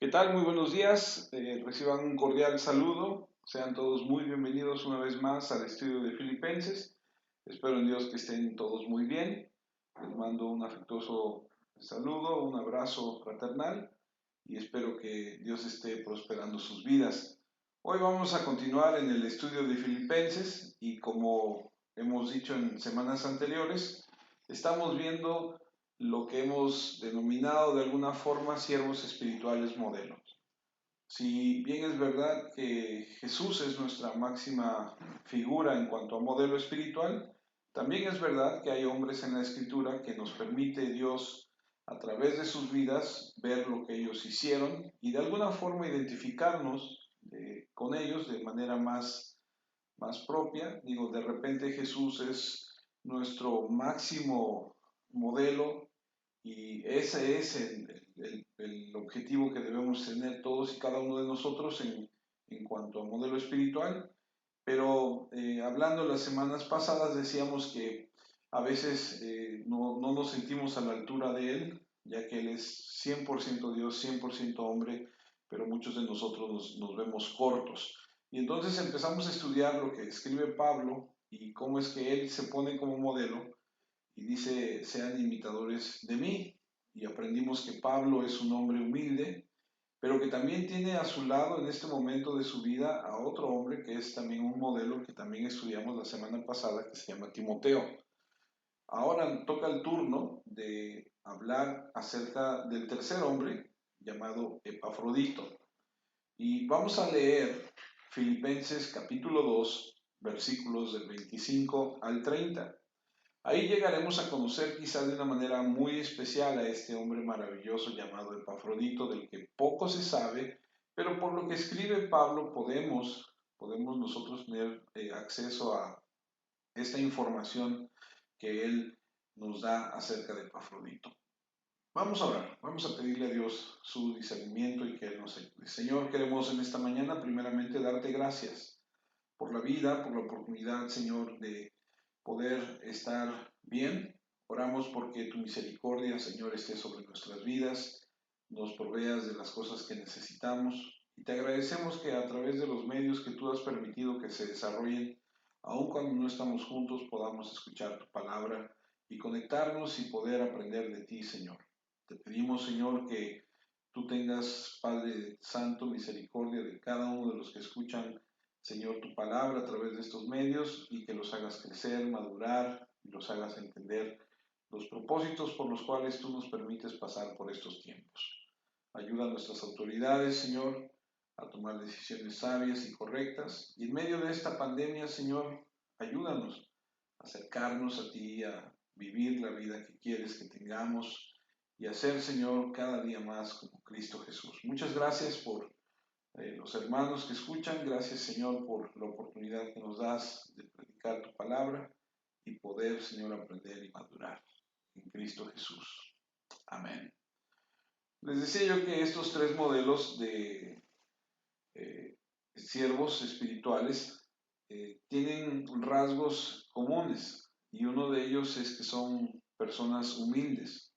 ¿Qué tal? Muy buenos días. Reciban un cordial saludo. Sean todos muy bienvenidos una vez más al estudio de Filipenses. Espero en Dios que estén todos muy bien. Les mando un afectuoso saludo, un abrazo fraternal y espero que Dios esté prosperando sus vidas. Hoy vamos a continuar en el estudio de Filipenses y como hemos dicho en semanas anteriores, estamos viendo lo que hemos denominado de alguna forma siervos espirituales modelos. Si bien es verdad que Jesús es nuestra máxima figura en cuanto a modelo espiritual, también es verdad que hay hombres en la escritura que nos permite Dios a través de sus vidas ver lo que ellos hicieron y de alguna forma identificarnos con ellos de manera más propia. Digo, de repente Jesús es nuestro máximo modelo y ese es el objetivo que debemos tener todos y cada uno de nosotros en cuanto a modelo espiritual. Pero hablando las semanas pasadas decíamos que a veces no nos sentimos a la altura de Él, ya que Él es 100% Dios, 100% hombre, pero muchos de nosotros nos vemos cortos. Y entonces empezamos a estudiar lo que escribe Pablo y cómo es que Él se pone como modelo y dice, sean imitadores de mí. Y aprendimos que Pablo es un hombre humilde, pero que también tiene a su lado en este momento de su vida a otro hombre que es también un modelo que también estudiamos la semana pasada, que se llama Timoteo. Ahora toca el turno de hablar acerca del tercer hombre llamado Epafrodito. Y vamos a leer Filipenses capítulo 2, versículos del 25 al 30. Ahí llegaremos a conocer quizás de una manera muy especial a este hombre maravilloso llamado Epafrodito, del que poco se sabe, pero por lo que escribe Pablo podemos nosotros tener acceso a esta información que él nos da acerca de Epafrodito. Vamos a orar, vamos a pedirle a Dios su discernimiento y que Él nos ayude. Señor, queremos en esta mañana primeramente darte gracias por la vida, por la oportunidad, Señor, de poder estar bien. Oramos porque tu misericordia, Señor, esté sobre nuestras vidas, nos proveas de las cosas que necesitamos y te agradecemos que a través de los medios que tú has permitido que se desarrollen, aun cuando no estamos juntos, podamos escuchar tu palabra y conectarnos y poder aprender de ti, Señor. Te pedimos, Señor, que tú tengas, Padre Santo, misericordia de cada uno de los que escuchan, Señor, tu palabra a través de estos medios y que los hagas crecer, madurar y los hagas entender los propósitos por los cuales tú nos permites pasar por estos tiempos. Ayuda a nuestras autoridades, Señor, a tomar decisiones sabias y correctas. Y en medio de esta pandemia, Señor, ayúdanos a acercarnos a ti, a vivir la vida que quieres que tengamos y a ser, Señor, cada día más como Cristo Jesús. Muchas gracias por los hermanos que escuchan. Gracias, Señor, por la oportunidad que nos das de predicar tu palabra y poder, Señor, aprender y madurar en Cristo Jesús. Amén. Les decía yo que estos tres modelos de eh, siervos espirituales tienen rasgos comunes y uno de ellos es que son personas humildes.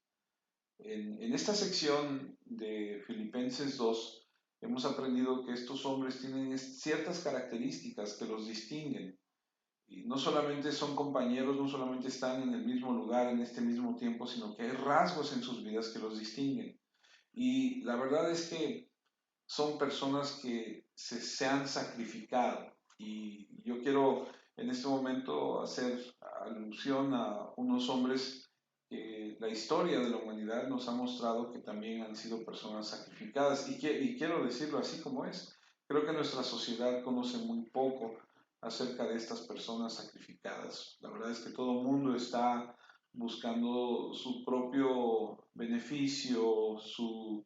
En esta sección de Filipenses 2 hemos aprendido que estos hombres tienen ciertas características que los distinguen. Y no solamente son compañeros, no solamente están en el mismo lugar en este mismo tiempo, sino que hay rasgos en sus vidas que los distinguen. Y la verdad es que son personas que se han sacrificado. Y yo quiero en este momento hacer alusión a unos hombres que la historia de la humanidad nos ha mostrado que también han sido personas sacrificadas. Y quiero decirlo así como es. Creo que nuestra sociedad conoce muy poco acerca de estas personas sacrificadas. La verdad es que todo el mundo está buscando su propio beneficio, su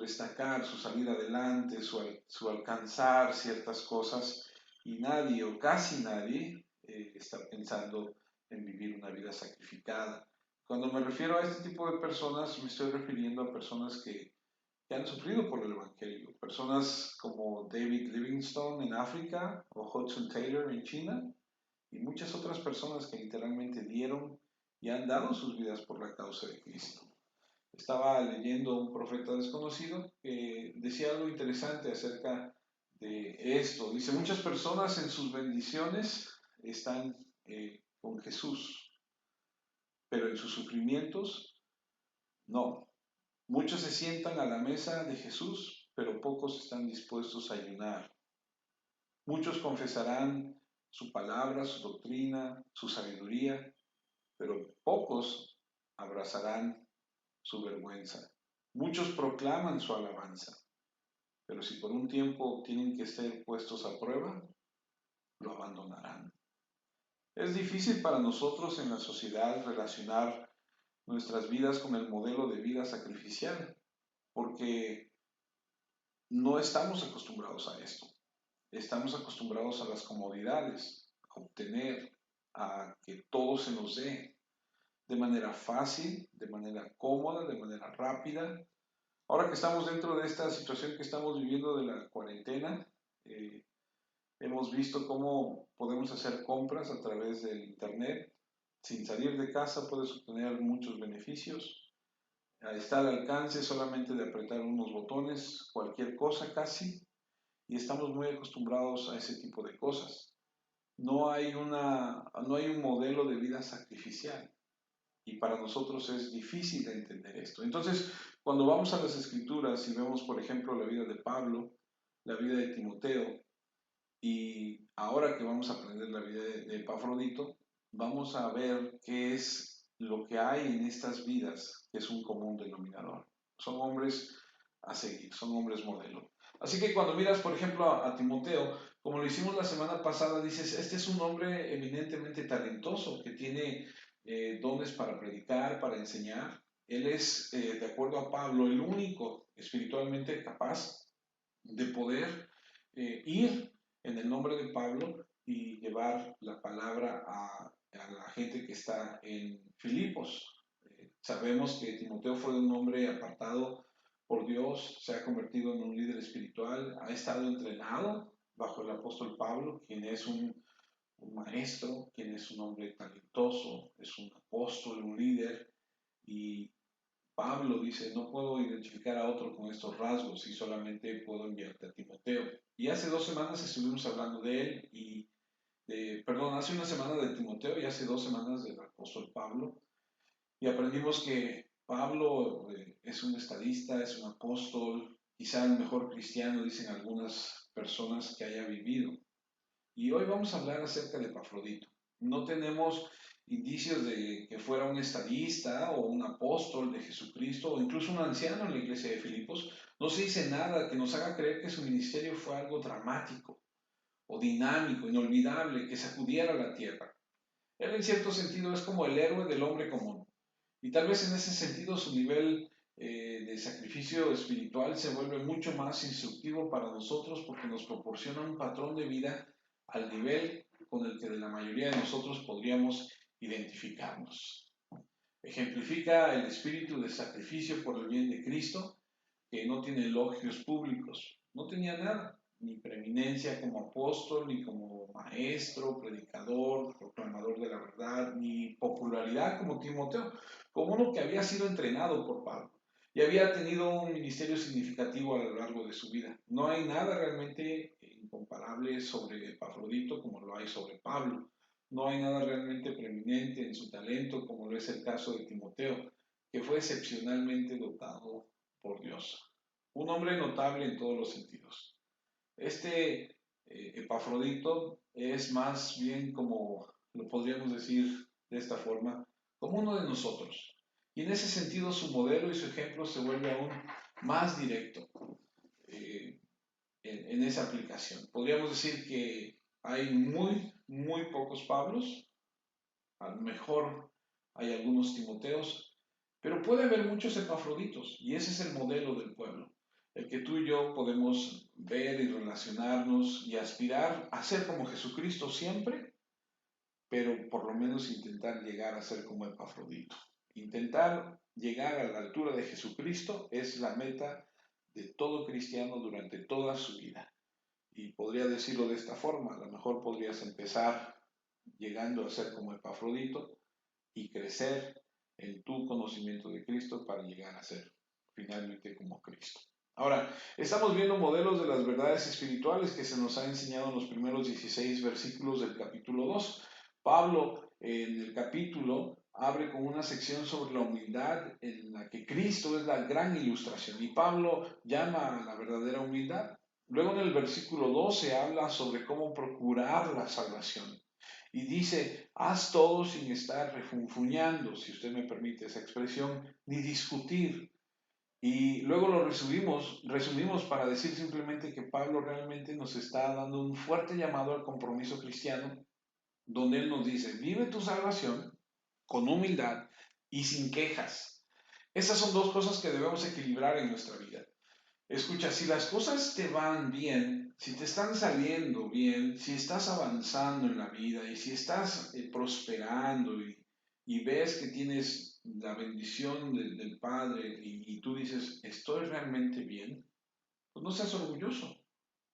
destacar, su salir adelante, su alcanzar ciertas cosas y nadie o casi nadie está pensando en vivir una vida sacrificada. Cuando me refiero a este tipo de personas, me estoy refiriendo a personas que han sufrido por el Evangelio, personas como David Livingstone en África o Hudson Taylor en China y muchas otras personas que literalmente dieron y han dado sus vidas por la causa de Cristo. Estaba leyendo un profeta desconocido que decía algo interesante acerca de esto. Dice, muchas personas en sus bendiciones están con Jesús, pero en sus sufrimientos no. Muchos se sientan a la mesa de Jesús, pero pocos están dispuestos a ayunar. Muchos confesarán su palabra, su doctrina, su sabiduría, pero pocos abrazarán su vergüenza. Muchos proclaman su alabanza, pero si por un tiempo tienen que ser puestos a prueba, lo abandonarán. Es difícil para nosotros en la sociedad relacionar nuestras vidas con el modelo de vida sacrificial, porque no estamos acostumbrados a esto. Estamos acostumbrados a las comodidades, a obtener, a que todo se nos dé de manera fácil, de manera cómoda, de manera rápida. Ahora que estamos dentro de esta situación que estamos viviendo de la cuarentena, eh, hemos visto cómo podemos hacer compras a través del Internet. Sin salir de casa puedes obtener muchos beneficios. Está al alcance solamente de apretar unos botones, cualquier cosa casi, y estamos muy acostumbrados a ese tipo de cosas. No hay un modelo de vida sacrificial y para nosotros es difícil de entender esto. Entonces, cuando vamos a las escrituras y vemos, por ejemplo, la vida de Pablo, la vida de Timoteo, y ahora que vamos a aprender la vida de Epafrodito, vamos a ver qué es lo que hay en estas vidas, que es un común denominador. Son hombres a seguir, son hombres modelo. Así que cuando miras, por ejemplo, a Timoteo, como lo hicimos la semana pasada, dices, este es un hombre eminentemente talentoso, que tiene dones para predicar, para enseñar. Él es, de acuerdo a Pablo, el único espiritualmente capaz de poder ir en el nombre de Pablo y llevar la palabra a la gente que está en Filipos. Sabemos que Timoteo fue un hombre apartado por Dios, se ha convertido en un líder espiritual, ha estado entrenado bajo el apóstol Pablo, quien es un maestro, quien es un hombre talentoso, es un apóstol, un líder, y Pablo dice, no puedo identificar a otro con estos rasgos y solamente puedo enviarte a Timoteo. Y hace 2 semanas estuvimos hablando de él hace una semana de Timoteo y hace 2 semanas del apóstol Pablo. Y aprendimos que Pablo es un estadista, es un apóstol, quizá el mejor cristiano, dicen algunas personas que haya vivido. Y hoy vamos a hablar acerca de Epafrodito. No tenemos indicios de que fuera un estadista o un apóstol de Jesucristo o incluso un anciano en la iglesia de Filipos. No se dice nada que nos haga creer que su ministerio fue algo dramático o dinámico, inolvidable, que sacudiera la tierra. Él en cierto sentido es como el héroe del hombre común. Y tal vez en ese sentido su nivel de sacrificio espiritual se vuelve mucho más instructivo para nosotros porque nos proporciona un patrón de vida al nivel con el que de la mayoría de nosotros podríamos identificarnos. Ejemplifica el espíritu de sacrificio por el bien de Cristo, que no tiene elogios públicos. No tenía nada, ni preeminencia como apóstol, ni como maestro, predicador, proclamador de la verdad, ni popularidad como Timoteo, como uno que había sido entrenado por Pablo y había tenido un ministerio significativo a lo largo de su vida. No hay nada realmente incomparable sobre Epafrodito como lo hay sobre Pablo. No hay nada realmente preeminente en su talento como lo es el caso de Timoteo, que fue excepcionalmente dotado por Dios. Un hombre notable en todos los sentidos. Este Epafrodito es más bien como, lo podríamos decir de esta forma, como uno de nosotros. Y en ese sentido su modelo y su ejemplo se vuelve aún más directo en esa aplicación. Podríamos decir que hay muy pocos Pablos, a lo mejor hay algunos Timoteos, pero puede haber muchos Epafroditos y ese es el modelo del pueblo, el que tú y yo podemos ver y relacionarnos y aspirar a ser como Jesucristo siempre, pero por lo menos intentar llegar a ser como Epafrodito. Intentar llegar a la altura de Jesucristo es la meta de todo cristiano durante toda su vida. Y podría decirlo de esta forma, a lo mejor podrías empezar llegando a ser como Epafrodito y crecer en tu conocimiento de Cristo para llegar a ser finalmente como Cristo. Ahora, estamos viendo modelos de las verdades espirituales que se nos ha enseñado en los primeros 16 versículos del capítulo 2. Pablo en el capítulo abre con una sección sobre la humildad en la que Cristo es la gran ilustración y Pablo llama a la verdadera humildad. Luego en el versículo 12 habla sobre cómo procurar la salvación y dice, haz todo sin estar refunfuñando, si usted me permite esa expresión, ni discutir. Y luego lo resumimos para decir simplemente que Pablo realmente nos está dando un fuerte llamado al compromiso cristiano, donde él nos dice, vive tu salvación con humildad y sin quejas. Esas son dos cosas que debemos equilibrar en nuestra vida. Escucha, si las cosas te van bien, si te están saliendo bien, si estás avanzando en la vida y si estás prosperando y ves que tienes la bendición del Padre y tú dices, estoy realmente bien, pues no seas orgulloso.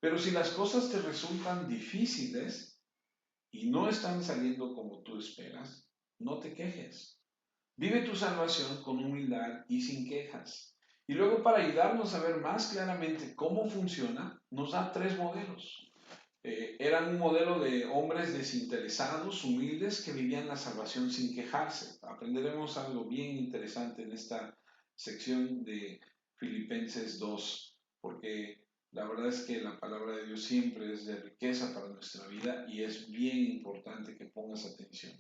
Pero si las cosas te resultan difíciles y no están saliendo como tú esperas, no te quejes. Vive tu salvación con humildad y sin quejas. Y luego para ayudarnos a ver más claramente cómo funciona, nos da tres modelos. Eran un modelo de hombres desinteresados, humildes, que vivían la salvación sin quejarse. Aprenderemos algo bien interesante en esta sección de Filipenses 2, porque la verdad es que la palabra de Dios siempre es de riqueza para nuestra vida y es bien importante que pongas atención.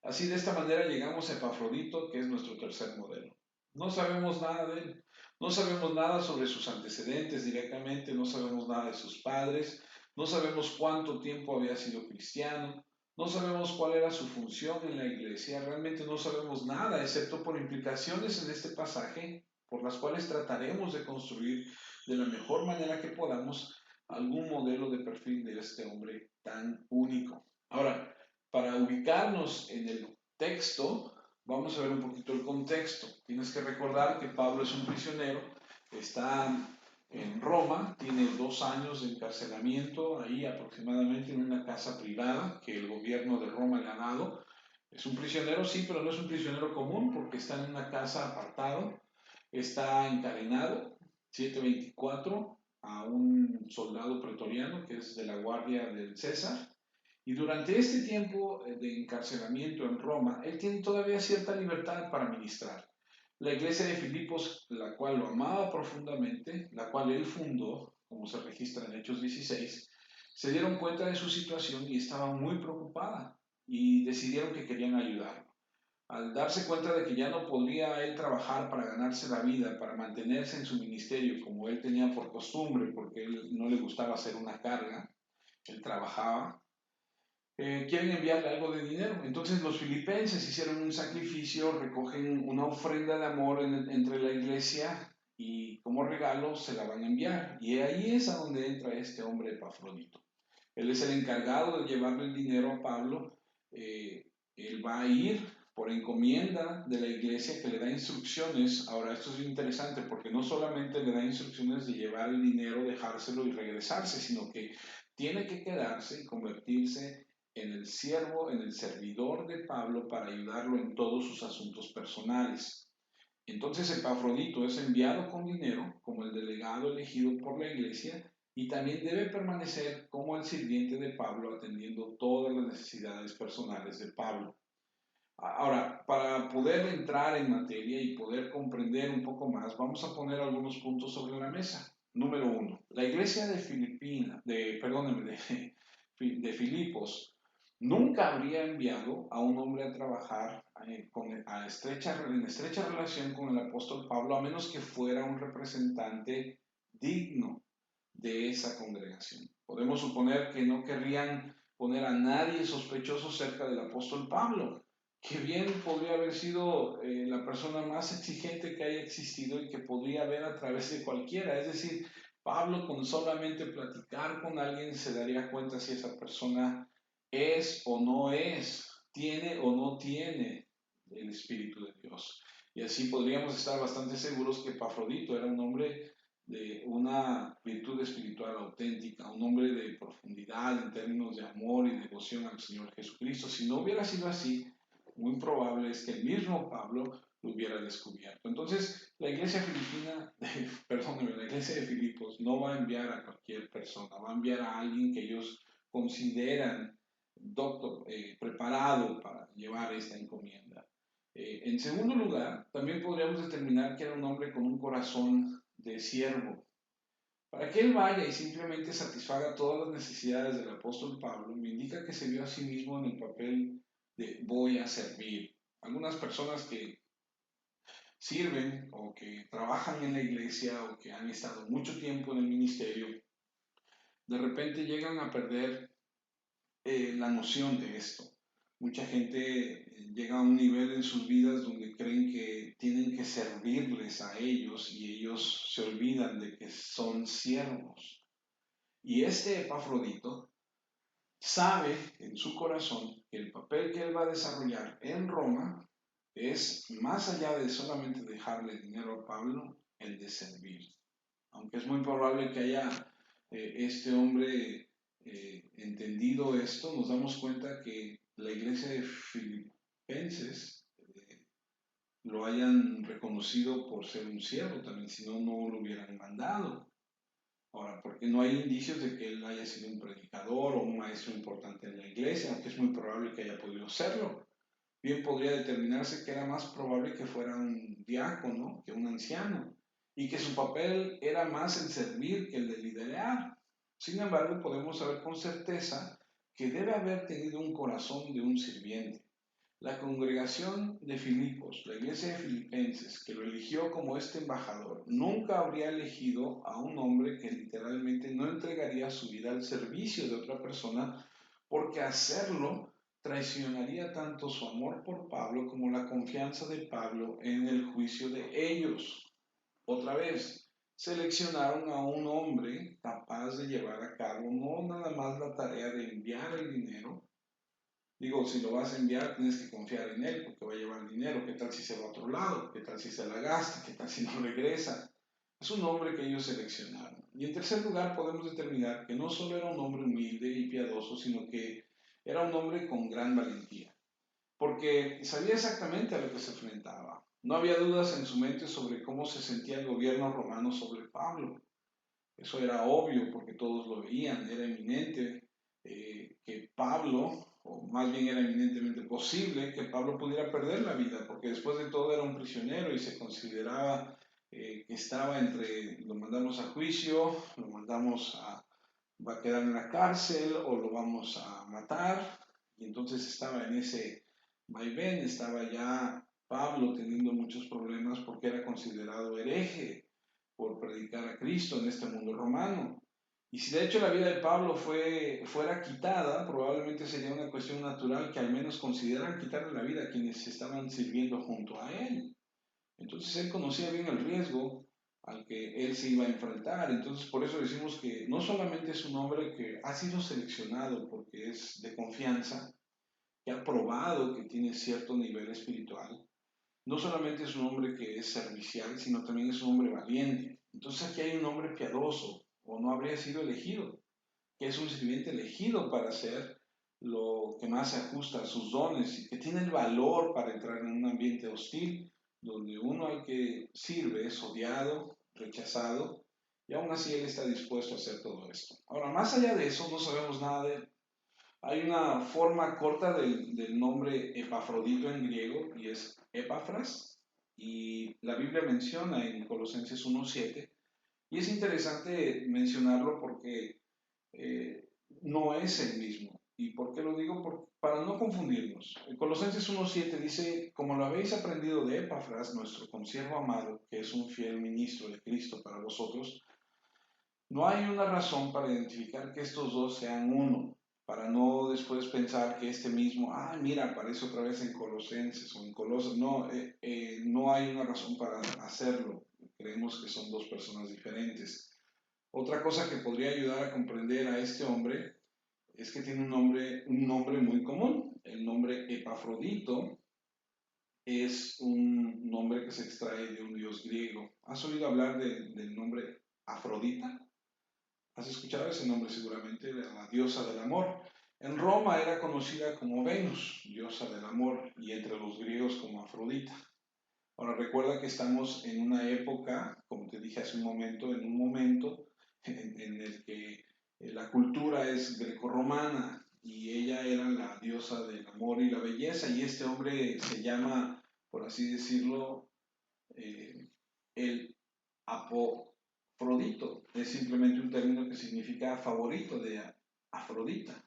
Así de esta manera llegamos a Epafrodito, que es nuestro tercer modelo. No sabemos nada de él, no sabemos nada sobre sus antecedentes directamente, no sabemos nada de sus padres, no sabemos cuánto tiempo había sido cristiano, no sabemos cuál era su función en la iglesia, realmente no sabemos nada, excepto por implicaciones en este pasaje, por las cuales trataremos de construir de la mejor manera que podamos algún modelo de perfil de este hombre tan único. Ahora, para ubicarnos en el texto, vamos a ver un poquito el contexto. Tienes que recordar que Pablo es un prisionero, está en Roma, tiene 2 años de encarcelamiento ahí aproximadamente en una casa privada que el gobierno de Roma le ha dado. Es un prisionero, sí, pero no es un prisionero común porque está en una casa apartado, está encadenado 724 a un soldado pretoriano que es de la guardia del César. Y durante este tiempo de encarcelamiento en Roma, él tiene todavía cierta libertad para ministrar. La iglesia de Filipos, la cual lo amaba profundamente, la cual él fundó, como se registra en Hechos 16, se dieron cuenta de su situación y estaban muy preocupada y decidieron que querían ayudarlo. Al darse cuenta de que ya no podría él trabajar para ganarse la vida, para mantenerse en su ministerio como él tenía por costumbre, porque él no le gustaba hacer una carga, él trabajaba, quieren enviarle algo de dinero. Entonces los filipenses hicieron un sacrificio, recogen una ofrenda de amor entre la iglesia y como regalo se la van a enviar. Y ahí es a donde entra este hombre Epafrodito. Él es el encargado de llevarle el dinero a Pablo. Él va a ir por encomienda de la iglesia que le da instrucciones. Ahora, esto es interesante porque no solamente le da instrucciones de llevar el dinero, dejárselo y regresarse, sino que tiene que quedarse y convertirse en el siervo, en el servidor de Pablo para ayudarlo en todos sus asuntos personales. Entonces Epafrodito es enviado con dinero como el delegado elegido por la iglesia y también debe permanecer como el sirviente de Pablo atendiendo todas las necesidades personales de Pablo. Ahora, para poder entrar en materia y poder comprender un poco más, vamos a poner algunos puntos sobre la mesa. Número uno, la iglesia de de Filipos nunca habría enviado a un hombre a trabajar en estrecha relación con el apóstol Pablo a menos que fuera un representante digno de esa congregación. Podemos suponer que no querrían poner a nadie sospechoso cerca del apóstol Pablo, que bien podría haber sido la persona más exigente que haya existido y que podría ver a través de cualquiera. Es decir, Pablo con solamente platicar con alguien se daría cuenta si esa persona es o no es, tiene o no tiene el Espíritu de Dios. Y así podríamos estar bastante seguros que Epafrodito era un hombre de una virtud espiritual auténtica, un hombre de profundidad en términos de amor y devoción al Señor Jesucristo. Si no hubiera sido así, muy probable es que el mismo Pablo lo hubiera descubierto. Entonces, la iglesia filipina, perdónenme, la iglesia de Filipos no va a enviar a cualquier persona, va a enviar a alguien que ellos consideran doctor, preparado para llevar esta encomienda. En segundo lugar, también podríamos determinar que era un hombre con un corazón de siervo. Para que él vaya y simplemente satisfaga todas las necesidades del apóstol Pablo, me indica que se vio a sí mismo en el papel de voy a servir. Algunas personas que sirven o que trabajan en la iglesia o que han estado mucho tiempo en el ministerio, de repente llegan a perder la noción de esto. Mucha gente llega a un nivel en sus vidas donde creen que tienen que servirles a ellos y ellos se olvidan de que son siervos. Y este Epafrodito sabe en su corazón que el papel que él va a desarrollar en Roma es más allá de solamente dejarle dinero a Pablo, el de servir. Aunque es muy probable que haya este hombre entendido esto, nos damos cuenta que la iglesia de Filipenses lo hayan reconocido por ser un siervo también, si no, no lo hubieran mandado. Ahora, porque no hay indicios de que él haya sido un predicador o un maestro importante en la iglesia, aunque es muy probable que haya podido serlo. Bien podría determinarse que era más probable que fuera un diácono que un anciano y que su papel era más el servir que el de liderar. Sin embargo, podemos saber con certeza que debe haber tenido un corazón de un sirviente. La congregación de Filipos, la iglesia de Filipenses, que lo eligió como este embajador, nunca habría elegido a un hombre que literalmente no entregaría su vida al servicio de otra persona, porque hacerlo traicionaría tanto su amor por Pablo como la confianza de Pablo en el juicio de ellos. Otra vez, seleccionaron a un hombre capaz de llevar a cabo no nada más la tarea de enviar el dinero. Digo, si lo vas a enviar, tienes que confiar en él porque va a llevar el dinero. ¿Qué tal si se va a otro lado? ¿Qué tal si se la gasta? ¿Qué tal si no regresa? Es un hombre que ellos seleccionaron. Y en tercer lugar, podemos determinar que no solo era un hombre humilde y piadoso, sino que era un hombre con gran valentía, porque sabía exactamente a lo que se enfrentaba. No había dudas en su mente sobre cómo se sentía el gobierno romano sobre Pablo. Eso era obvio porque todos lo veían, era eminente que Pablo, o más bien era eminentemente posible que Pablo pudiera perder la vida, porque después de todo era un prisionero y se consideraba que estaba entre lo mandamos a juicio, lo mandamos a, va a quedar en la cárcel o lo vamos a matar, y entonces estaba en ese vaivén, estaba ya Pablo teniendo muchos problemas porque era considerado hereje por predicar a Cristo en este mundo romano. Y si de hecho la vida de Pablo fuera quitada, probablemente sería una cuestión natural que al menos consideran quitarle la vida a quienes estaban sirviendo junto a él. Entonces él conocía bien el riesgo al que él se iba a enfrentar. Entonces por eso decimos que no solamente es un hombre que ha sido seleccionado porque es de confianza, que ha probado que tiene cierto nivel espiritual, no solamente es un hombre que es servicial, sino también es un hombre valiente. Entonces aquí hay un hombre piadoso, o no habría sido elegido, que es un sirviente elegido para hacer lo que más se ajusta a sus dones y que tiene el valor para entrar en un ambiente hostil, donde uno al que sirve es odiado, rechazado, y aún así él está dispuesto a hacer todo esto. Ahora, más allá de eso, no sabemos nada de él. Hay una forma corta del nombre Epafrodito en griego y es Epafras, y la Biblia menciona en Colosenses 1:7, y es interesante mencionarlo porque no es el mismo. ¿Y por qué lo digo? Para no confundirnos. En Colosenses 1:7 dice, como lo habéis aprendido de Epafras, nuestro consiervo amado, que es un fiel ministro de Cristo para vosotros, no hay una razón para identificar que estos dos sean uno, para no después pensar que este mismo, mira, aparece otra vez en Colosenses o en Colosas. No, no hay una razón para hacerlo. Creemos que son dos personas diferentes. Otra cosa que podría ayudar a comprender a este hombre es que tiene un nombre muy común. El nombre Epafrodito es un nombre que se extrae de un dios griego. ¿Has oído hablar del nombre Afrodita? Has escuchado ese nombre seguramente, la diosa del amor. En Roma era conocida como Venus, diosa del amor, y entre los griegos como Afrodita. Ahora recuerda que estamos en una época, como te dije hace un momento, en un momento en el que la cultura es grecorromana y ella era la diosa del amor y la belleza, y este hombre se llama, por así decirlo, el apofrodito. Es simplemente un término que significa favorito de Afrodita.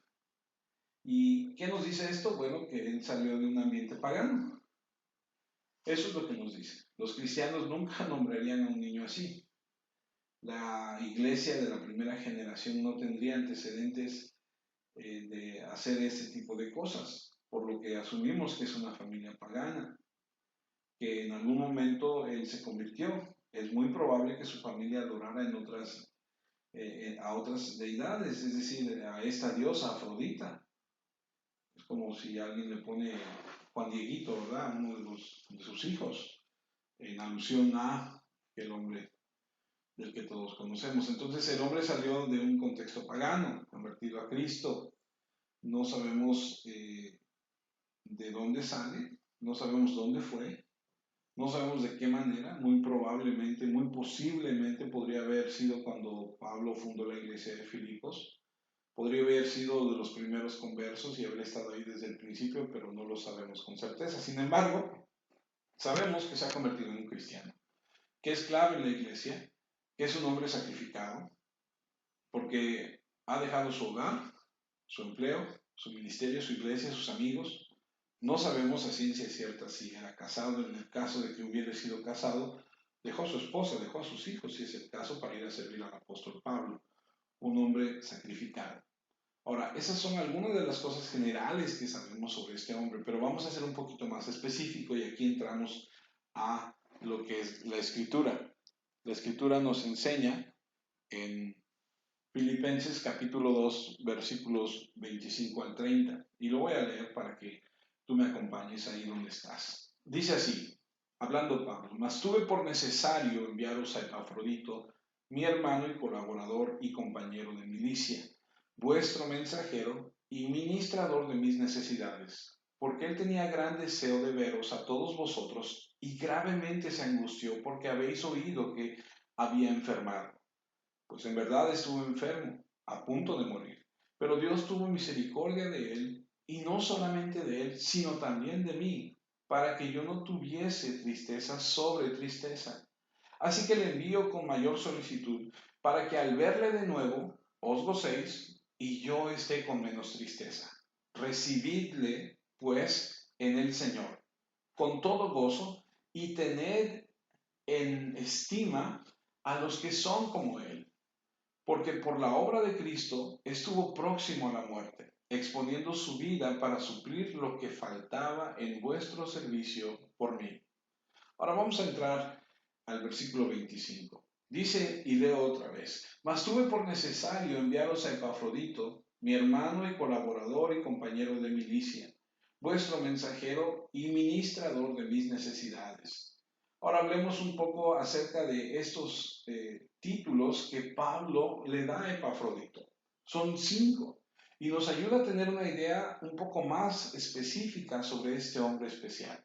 ¿Y qué nos dice esto? Bueno, que él salió de un ambiente pagano. Eso es lo que nos dice. Los cristianos nunca nombrarían a un niño así. La iglesia de la primera generación no tendría antecedentes de hacer ese tipo de cosas, por lo que asumimos que es una familia pagana, que en algún momento él se convirtió. Es muy probable que su familia adorara a otras deidades, es decir, a esta diosa Afrodita. Es como si alguien le pone Juan Dieguito, ¿verdad? Uno de sus hijos, en alusión a el hombre del que todos conocemos. Entonces el hombre salió de un contexto pagano, convertido a Cristo. No sabemos de dónde sale, no sabemos dónde fue, no sabemos de qué manera. Muy probablemente, muy posiblemente podría haber sido cuando Pablo fundó la iglesia de Filipos. Podría haber sido de los primeros conversos y haber estado ahí desde el principio, pero no lo sabemos con certeza. Sin embargo, sabemos que se ha convertido en un cristiano, que es clave en la iglesia, que es un hombre sacrificado, porque ha dejado su hogar, su empleo, su ministerio, su iglesia, sus amigos. No sabemos a ciencia cierta si era casado. En el caso de que hubiera sido casado, dejó a su esposa, dejó a sus hijos, si es el caso, para ir a servir al apóstol Pablo, un hombre sacrificado. Ahora, esas son algunas de las cosas generales que sabemos sobre este hombre, pero vamos a ser un poquito más específico y aquí entramos a lo que es la escritura. La escritura nos enseña en Filipenses capítulo 2, versículos 25 al 30. Y lo voy a leer para que tú me acompañes ahí donde estás. Dice así, hablando Pablo: mas tuve por necesario enviaros a Epafrodito, mi hermano y colaborador y compañero de milicia, vuestro mensajero y ministrador de mis necesidades, porque él tenía gran deseo de veros a todos vosotros y gravemente se angustió porque habéis oído que había enfermado. Pues en verdad estuvo enfermo, a punto de morir. Pero Dios tuvo misericordia de él, y no solamente de él, sino también de mí, para que yo no tuviese tristeza sobre tristeza. Así que le envío con mayor solicitud, para que al verle de nuevo os gocéis, y yo esté con menos tristeza. Recibidle, pues, en el Señor, con todo gozo, y tened en estima a los que son como él, porque por la obra de Cristo estuvo próximo a la muerte, exponiendo su vida para suplir lo que faltaba en vuestro servicio por mí. Ahora vamos a entrar al versículo 25. Dice, y leo otra vez: mas tuve por necesario enviaros a Epafrodito, mi hermano y colaborador y compañero de milicia, vuestro mensajero y ministrador de mis necesidades. Ahora hablemos un poco acerca de estos títulos que Pablo le da a Epafrodito. Son 5 y nos ayuda a tener una idea un poco más específica sobre este hombre especial.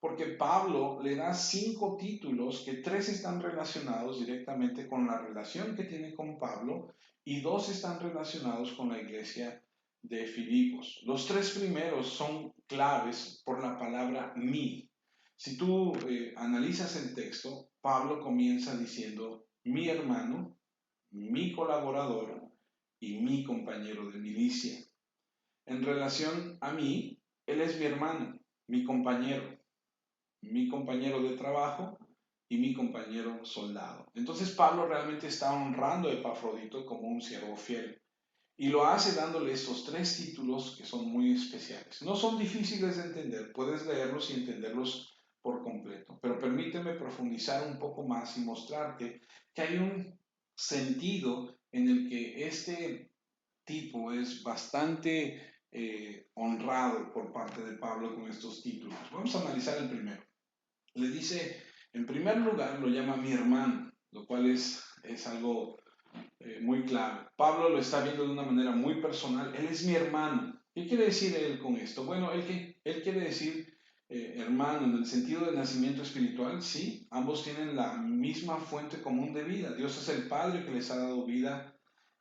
Porque Pablo le da 5 títulos, que 3 están relacionados directamente con la relación que tiene con Pablo y 2 están relacionados con la iglesia de Filipos. Los 3 primeros son claves por la palabra mi. Si tú analizas el texto, Pablo comienza diciendo mi hermano, mi colaborador y mi compañero de milicia. En relación a mí, él es mi hermano, mi compañero de trabajo y mi compañero soldado. Entonces Pablo realmente está honrando a Epafrodito como un siervo fiel. Y lo hace dándole estos 3 títulos que son muy especiales. No son difíciles de entender, puedes leerlos y entenderlos por completo. Pero permíteme profundizar un poco más y mostrarte que hay un sentido en el que este tipo es bastante honrado por parte de Pablo con estos títulos. Vamos a analizar el primero. Le dice, en primer lugar, lo llama mi hermano, lo cual es algo muy clave. Pablo lo está viendo de una manera muy personal. Él es mi hermano. ¿Qué quiere decir él con esto? Bueno, él quiere decir hermano en el sentido de nacimiento espiritual, sí. Ambos tienen la misma fuente común de vida. Dios es el Padre que les ha dado vida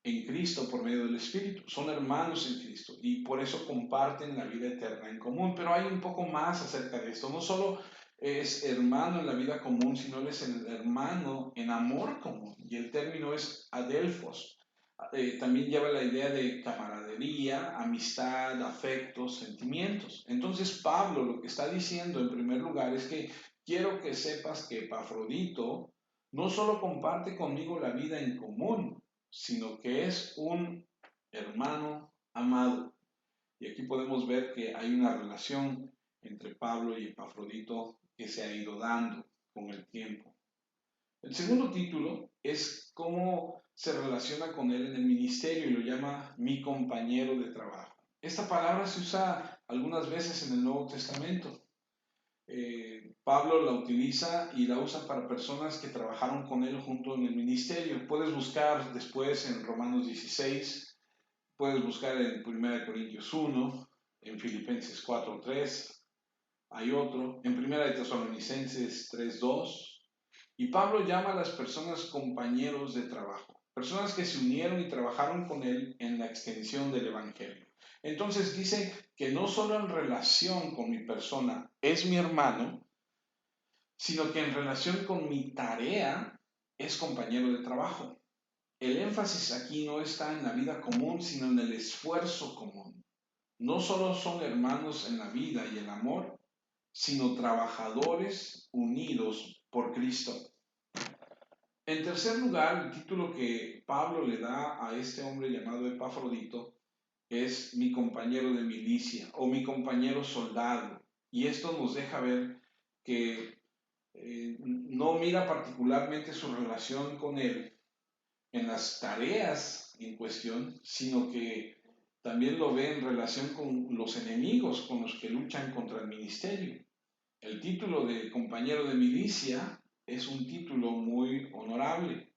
en Cristo por medio del Espíritu. Son hermanos en Cristo y por eso comparten la vida eterna en común. Pero hay un poco más acerca de esto. No solo es hermano en la vida común, sino él es el hermano en amor común. Y el término es adelphos. También lleva la idea de camaradería, amistad, afectos, sentimientos. Entonces Pablo lo que está diciendo en primer lugar es que quiero que sepas que Epafrodito no solo comparte conmigo la vida en común, sino que es un hermano amado. Y aquí podemos ver que hay una relación entre Pablo y Epafrodito que se ha ido dando con el tiempo. El segundo título es cómo se relaciona con él en el ministerio y lo llama mi compañero de trabajo. Esta palabra se usa algunas veces en el Nuevo Testamento. Pablo la utiliza y la usa para personas que trabajaron con él junto en el ministerio. Puedes buscar después en Romanos 16, puedes buscar en 1 Corintios 1, en Filipenses 4:3, hay otro, en 1 Tesalonicenses 3:2, y Pablo llama a las personas compañeros de trabajo, personas que se unieron y trabajaron con él en la extensión del Evangelio. Entonces dice que no solo en relación con mi persona es mi hermano, sino que en relación con mi tarea es compañero de trabajo. El énfasis aquí no está en la vida común, sino en el esfuerzo común. No solo son hermanos en la vida y el amor, sino trabajadores unidos por Cristo. En tercer lugar, el título que Pablo le da a este hombre llamado Epafrodito es mi compañero de milicia o mi compañero soldado. Y esto nos deja ver que no mira particularmente su relación con él en las tareas en cuestión, sino que también lo ve en relación con los enemigos con los que luchan contra el ministerio. El título de compañero de milicia es un título muy honorable.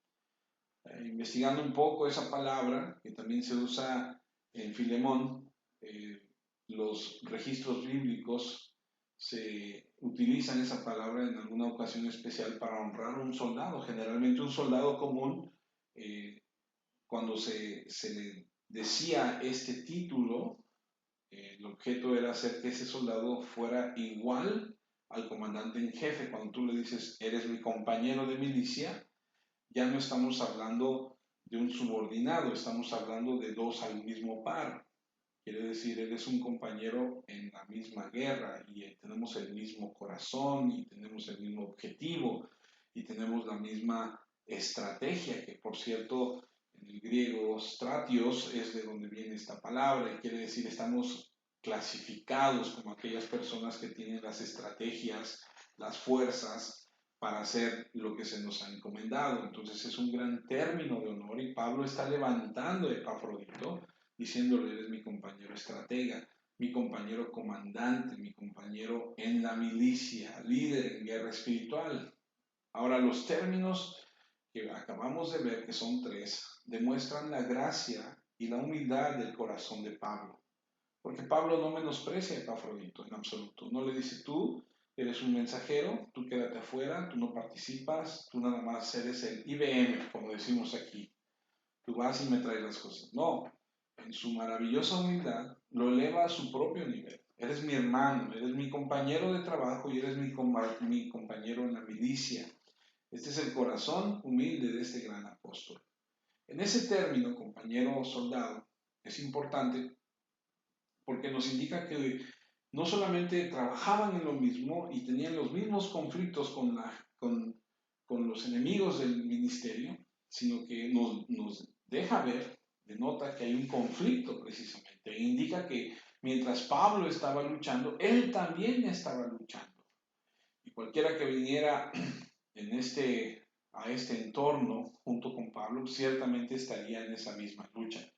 Investigando un poco esa palabra, que también se usa en Filemón, los registros bíblicos se utilizan esa palabra en alguna ocasión especial para honrar a un soldado. Generalmente un soldado común, cuando se le decía este título, el objeto era hacer que ese soldado fuera igual al comandante en jefe. Cuando tú le dices, eres mi compañero de milicia, ya no estamos hablando de un subordinado, estamos hablando de dos al mismo par. Quiere decir, él es un compañero en la misma guerra y tenemos el mismo corazón y tenemos el mismo objetivo y tenemos la misma estrategia, que por cierto, en el griego stratios es de donde viene esta palabra y quiere decir estamos clasificados como aquellas personas que tienen las estrategias, las fuerzas para hacer lo que se nos ha encomendado. Entonces es un gran término de honor y Pablo está levantando a Epafrodito diciéndole, eres mi compañero estratega, mi compañero comandante, mi compañero en la milicia, líder en guerra espiritual. Ahora, los términos que acabamos de ver, que son tres, demuestran la gracia y la humildad del corazón de Pablo. Porque Pablo no menosprecia a Epafrodito en absoluto. No le dice, tú eres un mensajero, tú quédate afuera, tú no participas, tú nada más eres el IBM, como decimos aquí. Tú vas y me traes las cosas. No, en su maravillosa humildad lo eleva a su propio nivel. Eres mi hermano, eres mi compañero de trabajo y eres mi compañero en la milicia. Este es el corazón humilde de este gran apóstol. En ese término, compañero o soldado, es importante porque nos indica que no solamente trabajaban en lo mismo y tenían los mismos conflictos con los enemigos del ministerio, sino que nos deja ver, denota que hay un conflicto precisamente, e indica que mientras Pablo estaba luchando, él también estaba luchando. Y cualquiera que viniera a este entorno junto con Pablo, ciertamente estaría en esa misma lucha.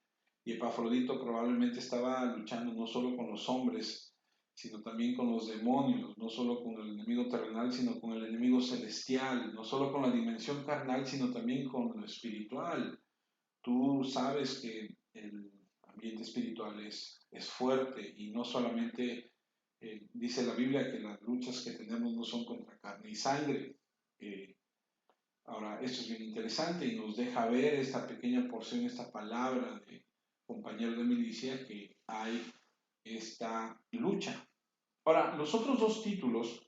Y Epafrodito probablemente estaba luchando no solo con los hombres, sino también con los demonios, no solo con el enemigo terrenal, sino con el enemigo celestial, no solo con la dimensión carnal, sino también con lo espiritual. Tú sabes que el ambiente espiritual es fuerte y no solamente dice la Biblia que las luchas que tenemos no son contra carne y sangre. Ahora, esto es bien interesante y nos deja ver esta pequeña porción, esta palabra de compañero de milicia, que hay esta lucha. Ahora, los otros dos títulos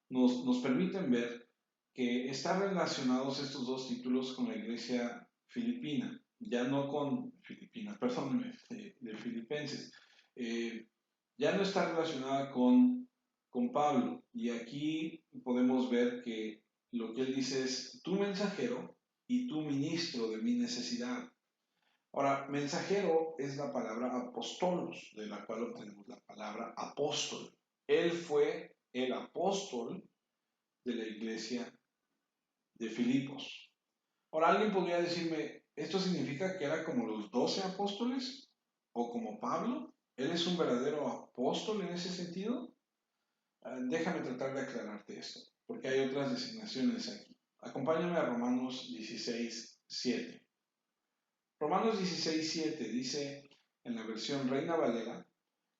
nos permiten ver que están relacionados estos dos títulos con la iglesia filipina, ya no con Filipinas, perdónenme, de Filipenses. Ya no está relacionada con Pablo. Y aquí podemos ver que lo que él dice es tu mensajero y tu ministro de mi necesidad. Ahora, mensajero es la palabra apostolos, de la cual obtenemos la palabra apóstol. Él fue el apóstol de la iglesia de Filipos. Ahora, alguien podría decirme, ¿esto significa que era como los 12 apóstoles? ¿O como Pablo? ¿Él es un verdadero apóstol en ese sentido? Déjame tratar de aclararte esto, porque hay otras designaciones aquí. Acompáñame a Romanos 16:7. Romanos 16:7 dice en la versión Reina Valera,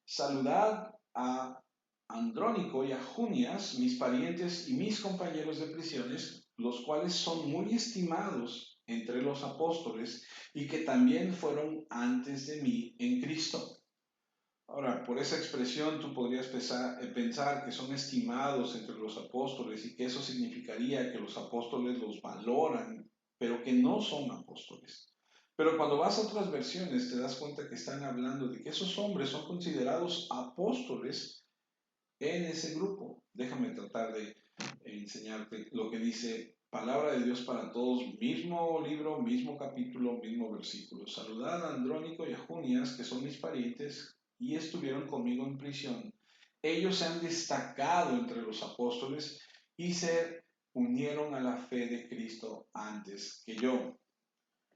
saludad a Andrónico y a Junias, mis parientes y mis compañeros de prisiones, los cuales son muy estimados entre los apóstoles y que también fueron antes de mí en Cristo. Ahora, por esa expresión tú podrías pensar que son estimados entre los apóstoles y que eso significaría que los apóstoles los valoran, pero que no son apóstoles. Pero cuando vas a otras versiones te das cuenta que están hablando de que esos hombres son considerados apóstoles en ese grupo. Déjame tratar de enseñarte lo que dice Palabra de Dios para todos, mismo libro, mismo capítulo, mismo versículo. Saludad a Andrónico y a Junias, que son mis parientes y estuvieron conmigo en prisión. Ellos se han destacado entre los apóstoles y se unieron a la fe de Cristo antes que yo.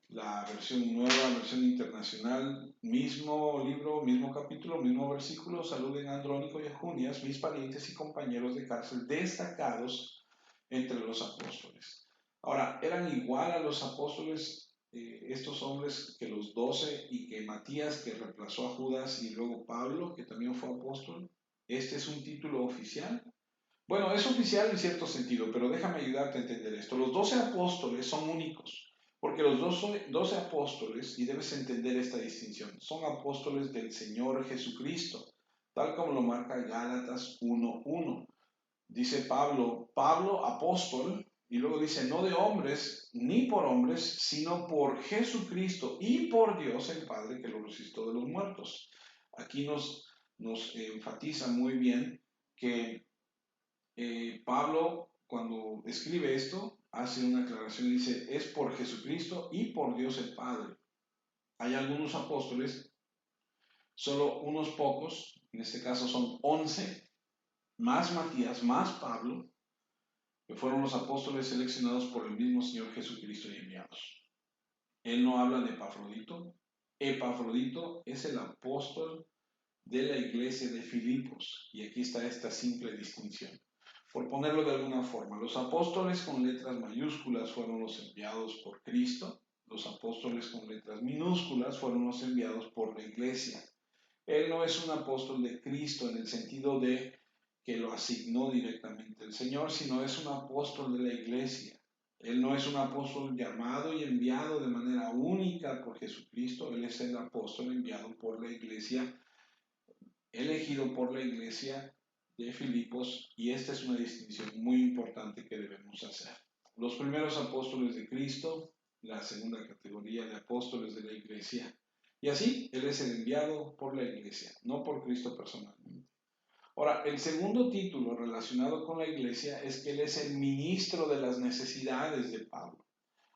La versión nueva, versión internacional, mismo libro, mismo capítulo, mismo versículo. Saluden a Andrónico y a Junias, mis parientes y compañeros de cárcel, destacados entre los apóstoles. Ahora, ¿eran igual a los apóstoles estos hombres que los 12 y que Matías, que reemplazó a Judas, y luego Pablo, que también fue apóstol? ¿Este es un título oficial? Bueno, es oficial en cierto sentido, pero déjame ayudarte a entender esto. Los 12 apóstoles son únicos, porque los 12 apóstoles, y debes entender esta distinción, son apóstoles del Señor Jesucristo, tal como lo marca Gálatas 1:1. Dice Pablo, apóstol, y luego dice, no de hombres, ni por hombres, sino por Jesucristo y por Dios el Padre que lo resucitó de los muertos. Aquí nos enfatiza muy bien que Pablo, cuando escribe esto, hace una aclaración y dice, es por Jesucristo y por Dios el Padre. Hay algunos apóstoles, solo unos pocos, en este caso son 11, más Matías, más Pablo, que fueron los apóstoles seleccionados por el mismo Señor Jesucristo y enviados. Él no habla de Epafrodito. Epafrodito es el apóstol de la iglesia de Filipos, y aquí está esta simple distinción. Por ponerlo de alguna forma, los apóstoles con letras mayúsculas fueron los enviados por Cristo, los apóstoles con letras minúsculas fueron los enviados por la iglesia. Él no es un apóstol de Cristo en el sentido de que lo asignó directamente el Señor, sino es un apóstol de la iglesia. Él no es un apóstol llamado y enviado de manera única por Jesucristo, él es el apóstol enviado por la iglesia, elegido por la iglesia de Filipos, y esta es una distinción muy importante que debemos hacer. Los primeros apóstoles de Cristo, la segunda categoría de apóstoles de la iglesia, y así Él es el enviado por la iglesia, no por Cristo personalmente. Ahora, el segundo título relacionado con la iglesia es que Él es el ministro de las necesidades de Pablo.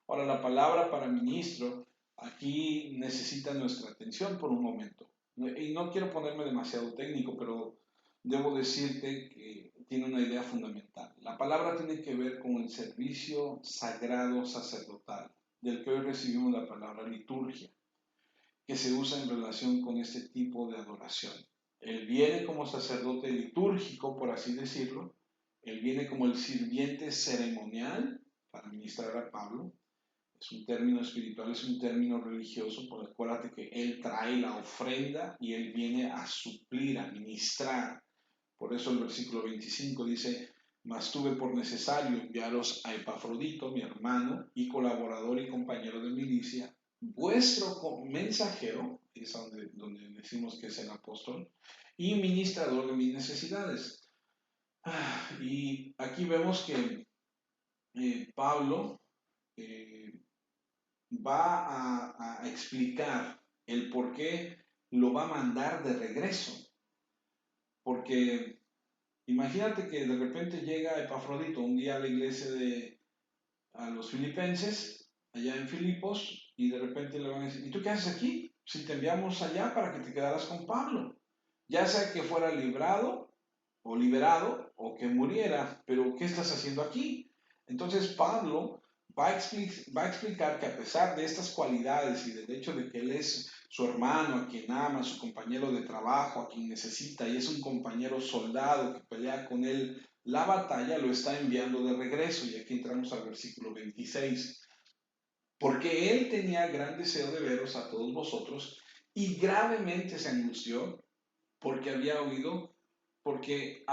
Ahora, la palabra para ministro aquí necesita nuestra atención por un momento. Y no quiero ponerme demasiado técnico, pero debo decirte que tiene una idea fundamental. La palabra tiene que ver con el servicio sagrado sacerdotal, del que hoy recibimos la palabra liturgia, que se usa en relación con este tipo de adoración. Él viene como sacerdote litúrgico, por así decirlo. Él viene como el sirviente ceremonial para ministrar a Pablo. Es un término espiritual, es un término religioso, porque acuérdate que Él trae la ofrenda y Él viene a suplir, a ministrar. Por eso el versículo 25 dice, mas tuve por necesario enviaros a Epafrodito, mi hermano y colaborador y compañero de milicia, vuestro mensajero, es donde decimos que es el apóstol, y ministrador de mis necesidades. Y aquí vemos que Pablo va a explicar el por qué lo va a mandar de regreso. Porque imagínate que de repente llega Epafrodito un día a la iglesia a los filipenses, allá en Filipos, y de repente le van a decir, ¿y tú qué haces aquí? Si te enviamos allá para que te quedaras con Pablo. Ya sea que fuera librado o liberado o que muriera, pero ¿qué estás haciendo aquí? Entonces Pablo va a explicar que a pesar de estas cualidades y del hecho de que él es su hermano, a quien ama, su compañero de trabajo, a quien necesita, y es un compañero soldado que pelea con él la batalla, lo está enviando de regreso. Y aquí entramos al versículo 26. Porque él tenía gran deseo de veros a todos vosotros y gravemente se angustió porque había oído, porque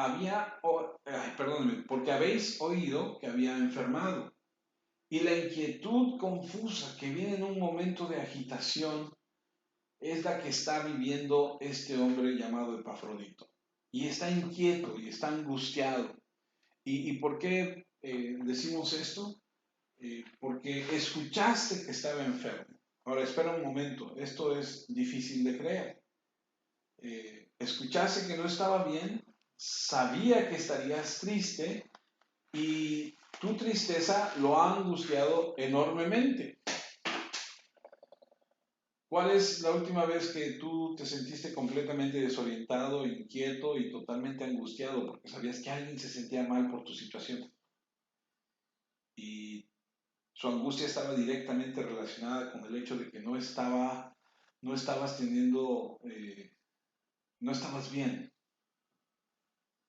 habéis oído que había enfermado. Y la inquietud confusa que viene en un momento de agitación es la que está viviendo este hombre llamado Epafrodito. Y está inquieto y está angustiado. ¿Y por qué decimos esto? Porque escuchaste que estaba enfermo. Ahora, espera un momento, esto es difícil de creer. Escuchaste que no estaba bien, sabía que estarías triste y tu tristeza lo ha angustiado enormemente. ¿Cuál es la última vez que tú te sentiste completamente desorientado, inquieto y totalmente angustiado porque sabías que alguien se sentía mal por tu situación? Y su angustia estaba directamente relacionada con el hecho de que no estabas teniendo, no estabas bien.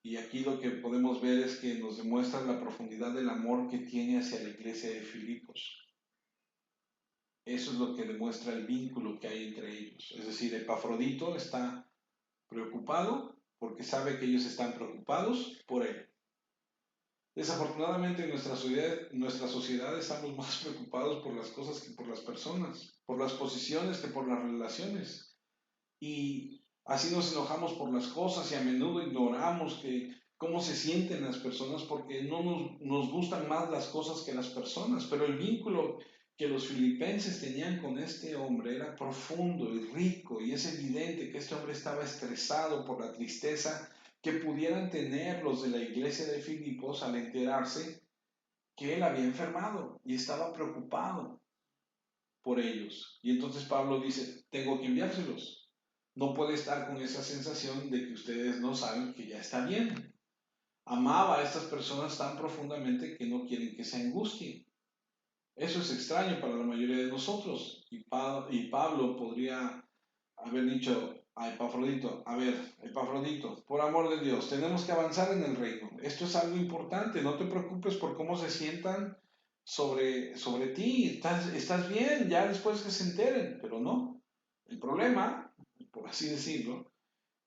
Y aquí lo que podemos ver es que nos demuestra la profundidad del amor que tiene hacia la iglesia de Filipos. Eso es lo que demuestra el vínculo que hay entre ellos. Es decir, Epafrodito está preocupado porque sabe que ellos están preocupados por él. Desafortunadamente en nuestra sociedad estamos más preocupados por las cosas que por las personas, por las posiciones que por las relaciones. Y así nos enojamos por las cosas y a menudo ignoramos cómo se sienten las personas porque no nos gustan más las cosas que las personas. Pero el vínculo que los filipenses tenían con este hombre era profundo y rico, y es evidente que este hombre estaba estresado por la tristeza que pudieran tener los de la iglesia de Filipos al enterarse que él había enfermado y estaba preocupado por ellos. Y entonces Pablo dice, tengo que enviárselos. No puede estar con esa sensación de que ustedes no saben que ya está bien. Amaba a estas personas tan profundamente que no quieren que se angustien. Eso es extraño para la mayoría de nosotros. Y Pablo podría haber dicho a Epafrodito, a ver, Epafrodito, por amor de Dios, tenemos que avanzar en el reino. Esto es algo importante, no te preocupes por cómo se sientan sobre ti, estás bien, ya después que se enteren, pero no. El problema, por así decirlo,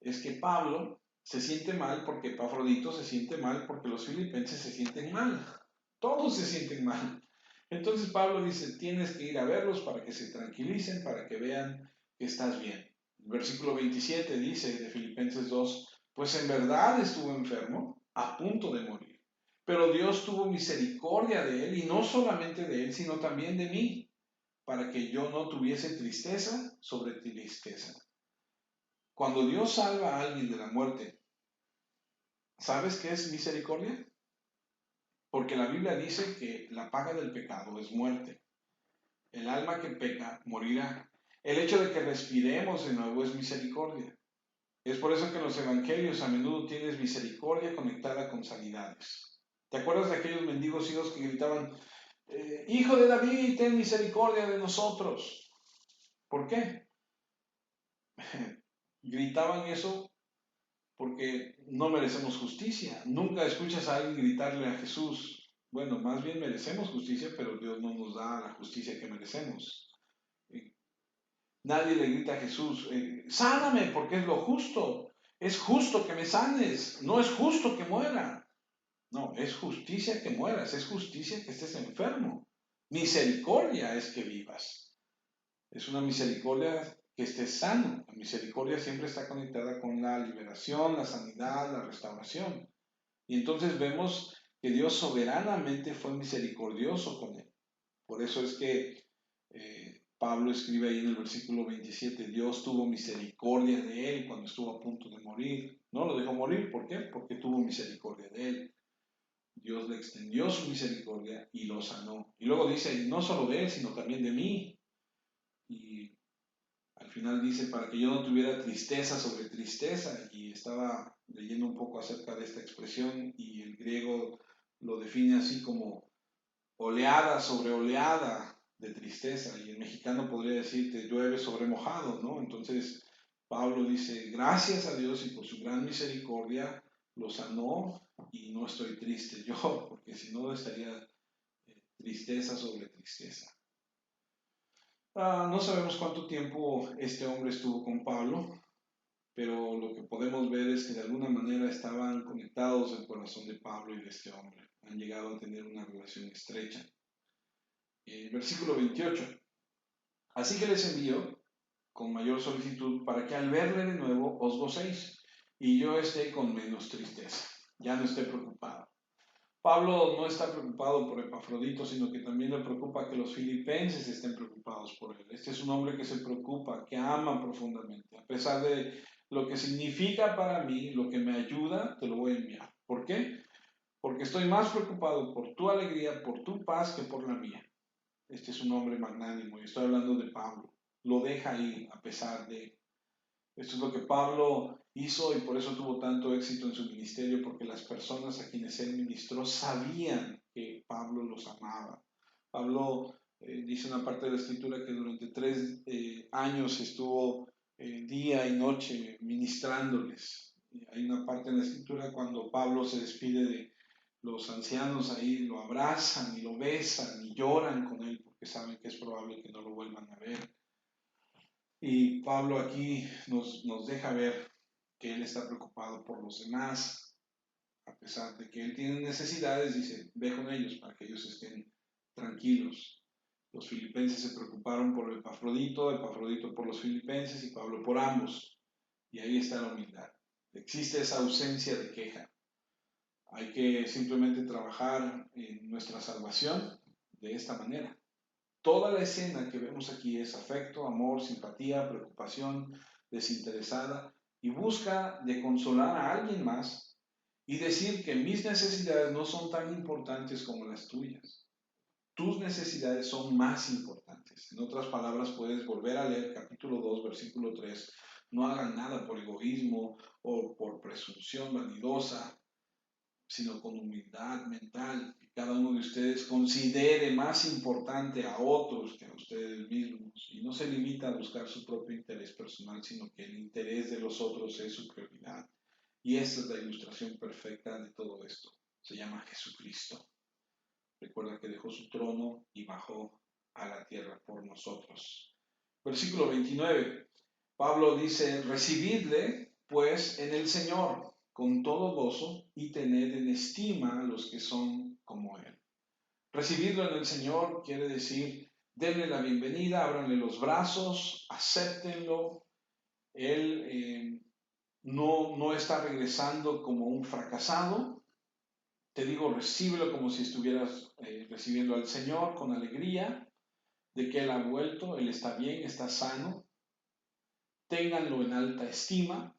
es que Pablo se siente mal porque Epafrodito se siente mal porque los filipenses se sienten mal. Todos se sienten mal. Entonces Pablo dice, tienes que ir a verlos para que se tranquilicen, para que vean que estás bien. El versículo 27 dice de Filipenses 2, pues en verdad estuvo enfermo, a punto de morir. Pero Dios tuvo misericordia de él, y no solamente de él, sino también de mí, para que yo no tuviese tristeza sobre tristeza. Cuando Dios salva a alguien de la muerte, ¿sabes qué es misericordia? Porque la Biblia dice que la paga del pecado es muerte. El alma que peca morirá. El hecho de que respiremos de nuevo es misericordia. Es por eso que en los evangelios a menudo tienes misericordia conectada con sanidades. ¿Te acuerdas de aquellos mendigos ciegos que gritaban, Hijo de David, ten misericordia de nosotros? ¿Por qué? Gritaban eso porque no merecemos justicia. Nunca escuchas a alguien gritarle a Jesús, bueno, más bien merecemos justicia, pero Dios no nos da la justicia que merecemos. Nadie le grita a Jesús, sáname porque es lo justo. Es justo que me sanes, no es justo que muera. No, es justicia que mueras, es justicia que estés enfermo. Misericordia es que vivas. Es una misericordia que estés sano. La misericordia siempre está conectada con la liberación, la sanidad, la restauración. Y entonces vemos que Dios soberanamente fue misericordioso con él. Por eso es que Pablo escribe ahí en el versículo 27, Dios tuvo misericordia de él cuando estuvo a punto de morir. No lo dejó morir, ¿por qué? Porque tuvo misericordia de él. Dios le extendió su misericordia y lo sanó. Y luego dice, no solo de él, sino también de mí. Y al final dice, para que yo no tuviera tristeza sobre tristeza. Y estaba leyendo un poco acerca de esta expresión y el griego lo define así como oleada sobre oleada de tristeza. Y el mexicano podría decirte llueve sobre mojado, ¿no? Entonces Pablo dice, gracias a Dios y por su gran misericordia lo sanó y no estoy triste yo, porque si no estaría tristeza sobre tristeza. No sabemos cuánto tiempo este hombre estuvo con Pablo, pero lo que podemos ver es que de alguna manera estaban conectados el corazón de Pablo y de este hombre. Han llegado a tener una relación estrecha. Versículo 28. Así que les envío con mayor solicitud para que al verle de nuevo os gocéis y yo esté con menos tristeza. Ya no esté preocupado. Pablo no está preocupado por Epafrodito, sino que también le preocupa que los filipenses estén preocupados por él. Este es un hombre que se preocupa, que ama profundamente. A pesar de lo que significa para mí, lo que me ayuda, te lo voy a enviar. ¿Por qué? Porque estoy más preocupado por tu alegría, por tu paz, que por la mía. Este es un hombre magnánimo y estoy hablando de Pablo. Lo deja ir a pesar de... Esto es lo que Pablo hizo y por eso tuvo tanto éxito en su ministerio, porque las personas a quienes él ministró sabían que Pablo los amaba. Pablo dice una parte de la escritura que durante 3 años estuvo día y noche ministrándoles. Hay una parte en la escritura cuando Pablo se despide de los ancianos ahí, lo abrazan y lo besan y lloran con él porque saben que es probable que no lo vuelvan a ver. Y Pablo aquí nos deja ver que él está preocupado por los demás, a pesar de que él tiene necesidades, dice, ve con ellos para que ellos estén tranquilos. Los filipenses se preocuparon por Epafrodito, Epafrodito por los filipenses y Pablo por ambos. Y ahí está la humildad. Existe esa ausencia de queja. Hay que simplemente trabajar en nuestra salvación de esta manera. Toda la escena que vemos aquí es afecto, amor, simpatía, preocupación desinteresada y busca de consolar a alguien más y decir que mis necesidades no son tan importantes como las tuyas. Tus necesidades son más importantes. En otras palabras, puedes volver a leer capítulo 2, versículo 3. No hagan nada por egoísmo o por presunción vanidosa, sino con humildad mental. Que cada uno de ustedes considere más importante a otros que a ustedes mismos y no se limita a buscar su propio interés personal, sino que el interés de los otros es su prioridad. Y esta es la ilustración perfecta de todo esto. Se llama Jesucristo. Recuerda que dejó su trono y bajó a la tierra por nosotros. Versículo 29. Pablo dice, recibidle pues en el Señor con todo gozo y tened en estima a los que son como Él. Recibirlo en el Señor quiere decir, denle la bienvenida, ábranle los brazos, acéptenlo. Él no está regresando como un fracasado. Te digo, recíbelo como si estuvieras recibiendo al Señor con alegría, de que Él ha vuelto, Él está bien, está sano. Ténganlo en alta estima.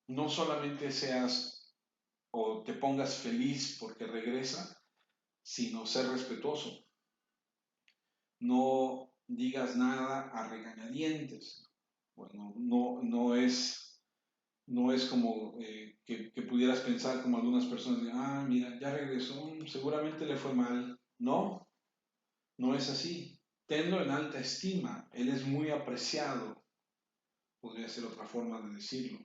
No solamente seas o te pongas feliz porque regresa, sino ser respetuoso. No digas nada a regañadientes. Bueno, no es como que pudieras pensar como algunas personas, mira, ya regresó, seguramente le fue mal. No, no es así. Tenlo en alta estima. Él es muy apreciado. Podría ser otra forma de decirlo.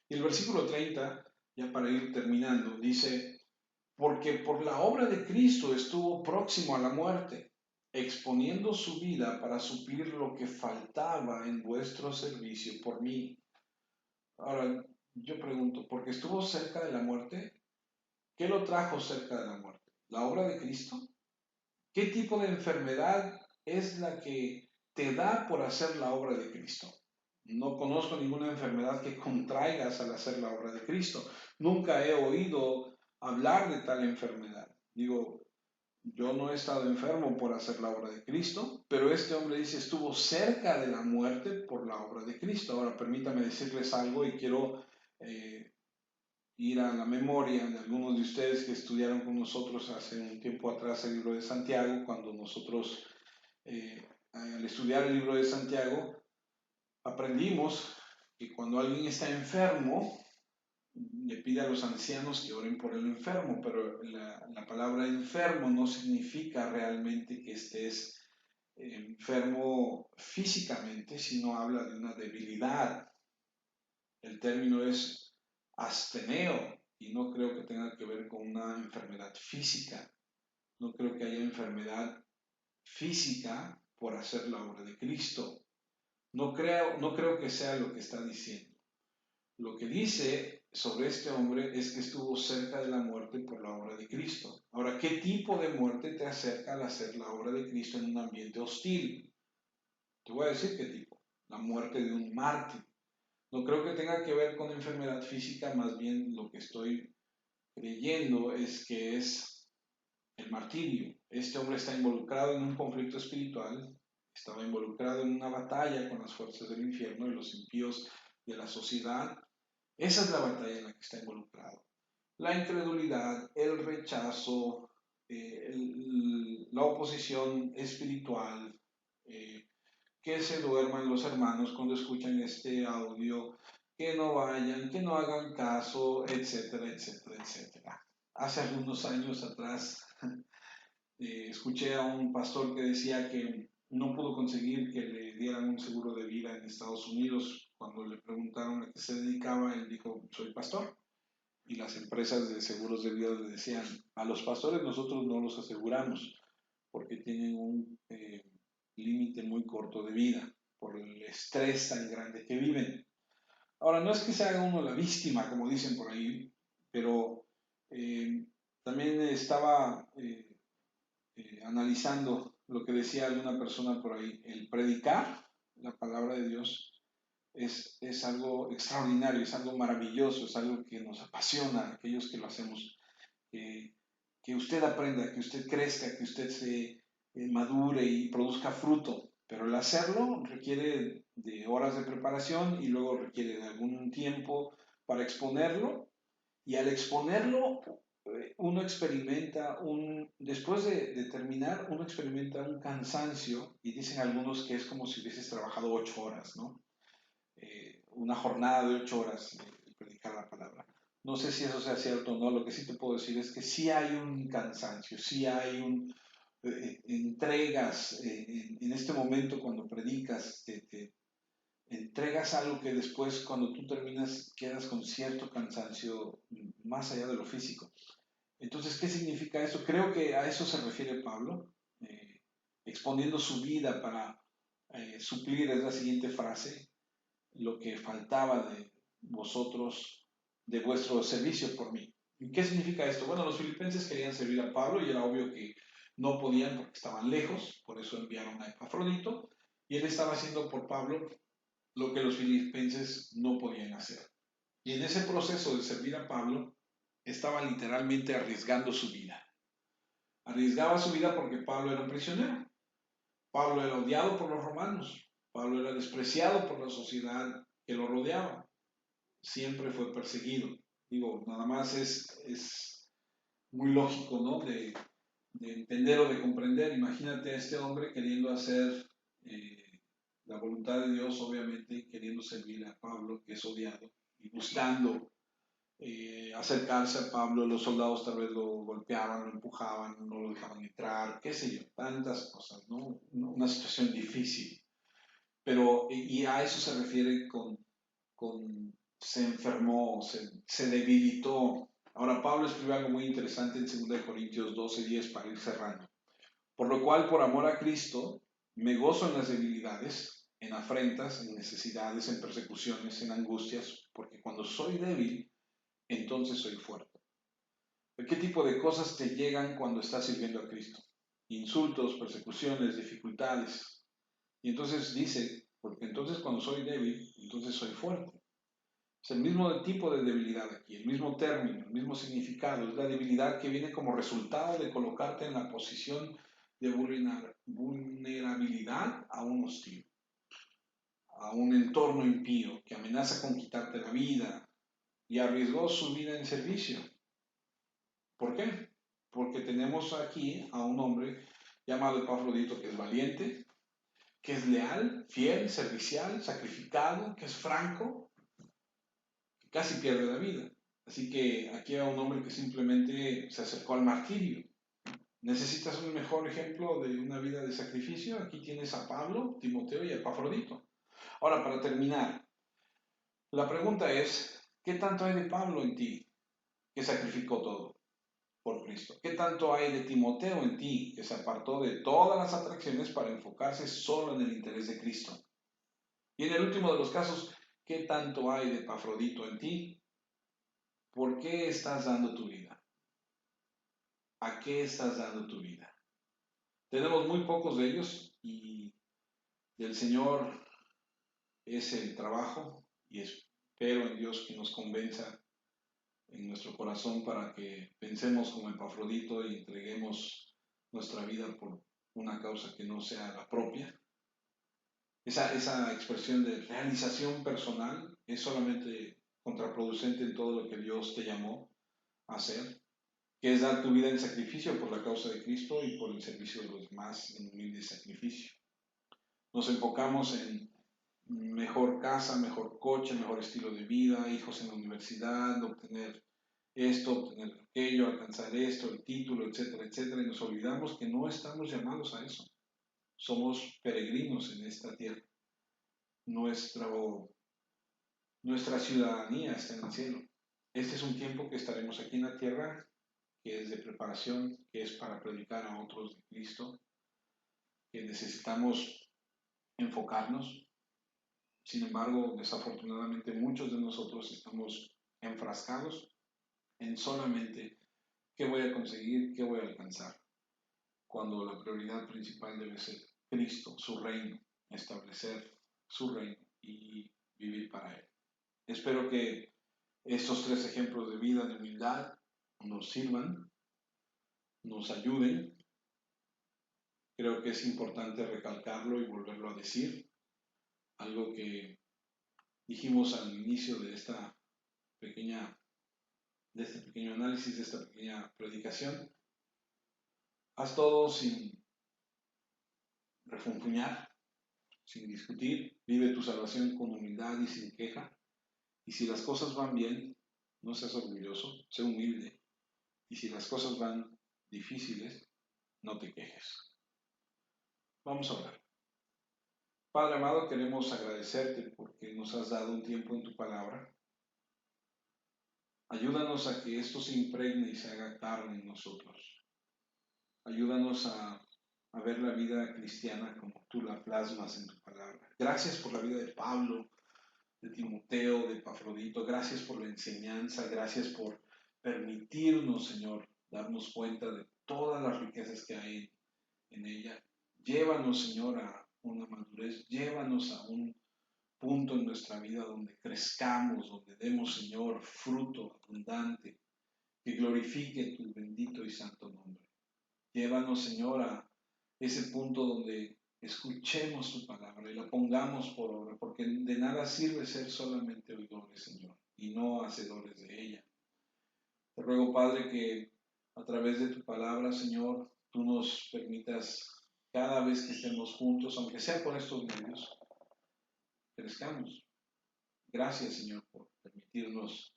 Y el versículo 30, ya para ir terminando, dice, porque por la obra de Cristo estuvo próximo a la muerte, exponiendo su vida para suplir lo que faltaba en vuestro servicio por mí. Ahora, yo pregunto, ¿porque estuvo cerca de la muerte? ¿Qué lo trajo cerca de la muerte? ¿La obra de Cristo? ¿Qué tipo de enfermedad es la que te da por hacer la obra de Cristo? No conozco ninguna enfermedad que contraigas al hacer la obra de Cristo. Nunca he oído hablar de tal enfermedad. Digo, yo no he estado enfermo por hacer la obra de Cristo, pero este hombre dice, estuvo cerca de la muerte por la obra de Cristo. Ahora, permítame decirles algo y quiero eh, ir a la memoria de algunos de ustedes que estudiaron con nosotros hace un tiempo atrás el libro de Santiago, cuando nosotros, al estudiar el libro de Santiago, aprendimos que cuando alguien está enfermo, le pide a los ancianos que oren por el enfermo, pero la palabra enfermo no significa realmente que estés enfermo físicamente, sino habla de una debilidad. El término es asteneo y no creo que tenga que ver con una enfermedad física. No creo que haya enfermedad física por hacer la obra de Cristo. No creo que sea lo que está diciendo. Lo que dice sobre este hombre es que estuvo cerca de la muerte por la obra de Cristo. Ahora, ¿qué tipo de muerte te acerca al hacer la obra de Cristo en un ambiente hostil? Te voy a decir qué tipo. La muerte de un mártir. No creo que tenga que ver con enfermedad física, más bien lo que estoy creyendo es que es el martirio. Este hombre está involucrado en un conflicto espiritual, estaba involucrado en una batalla con las fuerzas del infierno y los impíos de la sociedad. Esa es la batalla en la que está involucrado. La incredulidad, el rechazo, la oposición espiritual, que se duerman los hermanos cuando escuchan este audio, que no vayan, que no hagan caso, etcétera, etcétera, etcétera. Hace algunos años atrás escuché a un pastor que decía que no pudo conseguir que le dieran un seguro de vida en Estados Unidos. Cuando le preguntaron a qué se dedicaba, él dijo, soy pastor. Y las empresas de seguros de vida le decían, a los pastores nosotros no los aseguramos porque tienen un límite muy corto de vida por el estrés tan grande que viven. Ahora, no es que se haga uno la víctima, como dicen por ahí, pero también estaba analizando lo que decía alguna persona por ahí. El predicar la palabra de Dios es algo extraordinario, es algo maravilloso, es algo que nos apasiona a aquellos que lo hacemos. Que usted aprenda, que usted crezca, que usted se madure y produzca fruto. Pero el hacerlo requiere de horas de preparación y luego requiere de algún tiempo para exponerlo. Y al exponerlo, uno experimenta después de terminar, uno experimenta un cansancio y dicen algunos que es como si hubieses trabajado 8 horas, ¿no? Una jornada de 8 horas de predicar la palabra. No sé si eso sea cierto o no, lo que sí te puedo decir es que sí hay un cansancio, sí hay entregas en este momento cuando predicas, te entregas algo que después cuando tú terminas quedas con cierto cansancio más allá de lo físico. Entonces, ¿qué significa eso? Creo que a eso se refiere Pablo, exponiendo su vida para suplir, es la siguiente frase, lo que faltaba de vosotros, de vuestro servicio por mí. ¿Y qué significa esto? Bueno, los filipenses querían servir a Pablo y era obvio que no podían porque estaban lejos, por eso enviaron a Epafrodito, y él estaba haciendo por Pablo lo que los filipenses no podían hacer. Y en ese proceso de servir a Pablo, estaba literalmente arriesgando su vida. Arriesgaba su vida porque Pablo era un prisionero. Pablo era odiado por los romanos. Pablo era despreciado por la sociedad que lo rodeaba. Siempre fue perseguido. Digo, nada más es muy lógico, ¿no? De entender o de comprender. Imagínate a este hombre queriendo hacer la voluntad de Dios, obviamente, queriendo servir a Pablo, que es odiado, y buscando acercarse a Pablo. Los soldados tal vez lo golpeaban, lo empujaban, no lo dejaban entrar, qué sé yo, tantas cosas, ¿no? Una situación difícil. Pero, y a eso se refiere con se enfermó, se debilitó. Ahora, Pablo escribe algo muy interesante en 2 Corintios 12:10 para ir cerrando. Por lo cual, por amor a Cristo, me gozo en las debilidades, en afrentas, en necesidades, en persecuciones, en angustias, porque cuando soy débil, entonces soy fuerte. ¿Qué tipo de cosas te llegan cuando estás sirviendo a Cristo? Insultos, persecuciones, dificultades. Y entonces dice, porque entonces cuando soy débil, entonces soy fuerte. Es el mismo tipo de debilidad aquí, el mismo término, el mismo significado. Es la debilidad que viene como resultado de colocarte en la posición de vulnerabilidad a un hostil, a un entorno impío que amenaza con quitarte la vida y arriesgó su vida en servicio. ¿Por qué? Porque tenemos aquí a un hombre llamado Epafrodito que es valiente, que es leal, fiel, servicial, sacrificado, que es franco, que casi pierde la vida. Así que aquí hay un hombre que simplemente se acercó al martirio. ¿Necesitas un mejor ejemplo de una vida de sacrificio? Aquí tienes a Pablo, Timoteo y a Epafrodito. Ahora, para terminar, la pregunta es, ¿qué tanto hay de Pablo en ti que sacrificó todo por Cristo? ¿Qué tanto hay de Timoteo en ti que se apartó de todas las atracciones para enfocarse solo en el interés de Cristo? Y en el último de los casos, ¿qué tanto hay de Epafrodito en ti? ¿Por qué estás dando tu vida? ¿A qué estás dando tu vida? Tenemos muy pocos de ellos y del Señor es el trabajo y espero en Dios que nos convenza en nuestro corazón para que pensemos como Epafrodito y entreguemos nuestra vida por una causa que no sea la propia. Esa expresión de realización personal es solamente contraproducente en todo lo que Dios te llamó a hacer, que es dar tu vida en sacrificio por la causa de Cristo y por el servicio de los demás en humilde sacrificio. Nos enfocamos en mejor casa, mejor coche, mejor estilo de vida, hijos en la universidad, obtener esto, obtener aquello, alcanzar esto, el título, etcétera, etcétera, y nos olvidamos que no estamos llamados a eso. Somos peregrinos en esta tierra. Nuestra ciudadanía está en el cielo. Este es un tiempo que estaremos aquí en la tierra, que es de preparación, que es para predicar a otros de Cristo, que necesitamos enfocarnos. Sin embargo, desafortunadamente muchos de nosotros estamos enfrascados en solamente qué voy a conseguir, qué voy a alcanzar, cuando la prioridad principal debe ser Cristo, su reino, establecer su reino y vivir para Él. Espero que estos tres ejemplos de vida, de humildad, nos sirvan, nos ayuden. Creo que es importante recalcarlo y volverlo a decir, algo que dijimos al inicio de este pequeño análisis, de esta pequeña predicación. Haz todo sin refunfuñar, sin discutir, vive tu salvación con humildad y sin queja. Y si las cosas van bien, no seas orgulloso, sé humilde. Y si las cosas van difíciles, no te quejes. Vamos a orar. Padre amado, queremos agradecerte porque nos has dado un tiempo en tu palabra. Ayúdanos a que esto se impregne y se haga carne en nosotros. Ayúdanos a ver la vida cristiana como tú la plasmas en tu palabra. Gracias por la vida de Pablo, de Timoteo, de Epafrodito. Gracias por la enseñanza. Gracias por permitirnos, Señor, darnos cuenta de todas las riquezas que hay en ella. Llévanos, Señor, a una madurez. Llévanos a un punto en nuestra vida donde crezcamos, donde demos, Señor, fruto abundante que glorifique tu bendito y santo nombre. Llévanos, Señor, a ese punto donde escuchemos tu palabra y la pongamos por obra, porque de nada sirve ser solamente oidores, Señor, y no hacedores de ella. Te ruego, Padre, que a través de tu palabra, Señor, tú nos permitas cada vez que estemos juntos, aunque sea por estos medios, crezcamos. Gracias, Señor, por permitirnos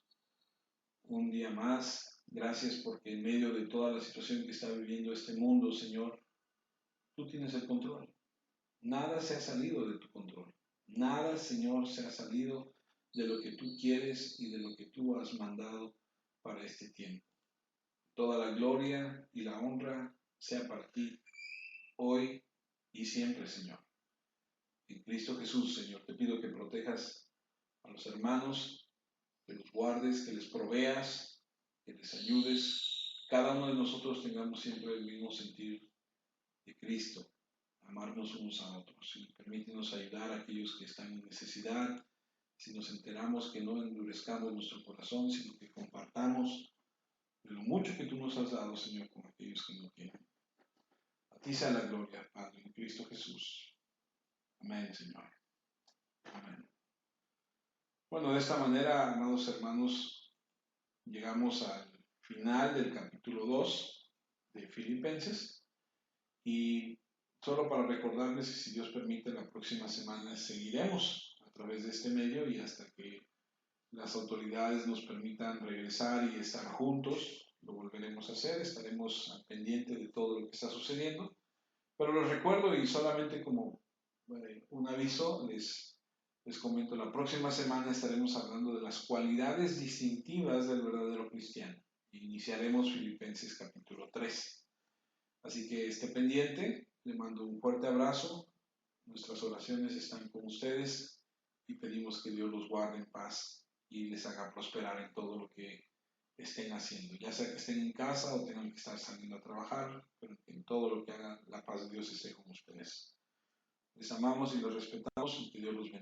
un día más. Gracias porque en medio de toda la situación que está viviendo este mundo, Señor, tú tienes el control. Nada se ha salido de tu control. Nada, Señor, se ha salido de lo que tú quieres y de lo que tú has mandado para este tiempo. Toda la gloria y la honra sea para ti. hoy y siempre, Señor. En Cristo Jesús, Señor, te pido que protejas a los hermanos, que los guardes, que les proveas, que les ayudes. Cada uno de nosotros tengamos siempre el mismo sentir de Cristo, amarnos unos a otros. Y permítenos ayudar a aquellos que están en necesidad. Si nos enteramos, que no endurezcamos nuestro corazón, sino que compartamos de lo mucho que tú nos has dado, Señor, con aquellos que no tienen. A ti sea la gloria, Padre, en Cristo Jesús. Amén, Señor. Amén. Bueno, de esta manera, amados hermanos, llegamos al final del capítulo 2 de Filipenses. Y solo para recordarles que si Dios permite, la próxima semana seguiremos a través de este medio y hasta que las autoridades nos permitan regresar y estar juntos, lo volveremos a hacer, estaremos al pendiente de todo lo que está sucediendo. Pero les recuerdo y solamente como un aviso, les comento, la próxima semana estaremos hablando de las cualidades distintivas del verdadero cristiano. Iniciaremos Filipenses capítulo 3. Así que esté pendiente, le mando un fuerte abrazo, nuestras oraciones están con ustedes y pedimos que Dios los guarde en paz y les haga prosperar en todo lo que estén haciendo, ya sea que estén en casa o tengan que estar saliendo a trabajar, pero en todo lo que hagan, la paz de Dios esté con ustedes. Les amamos y los respetamos y que Dios los bendiga.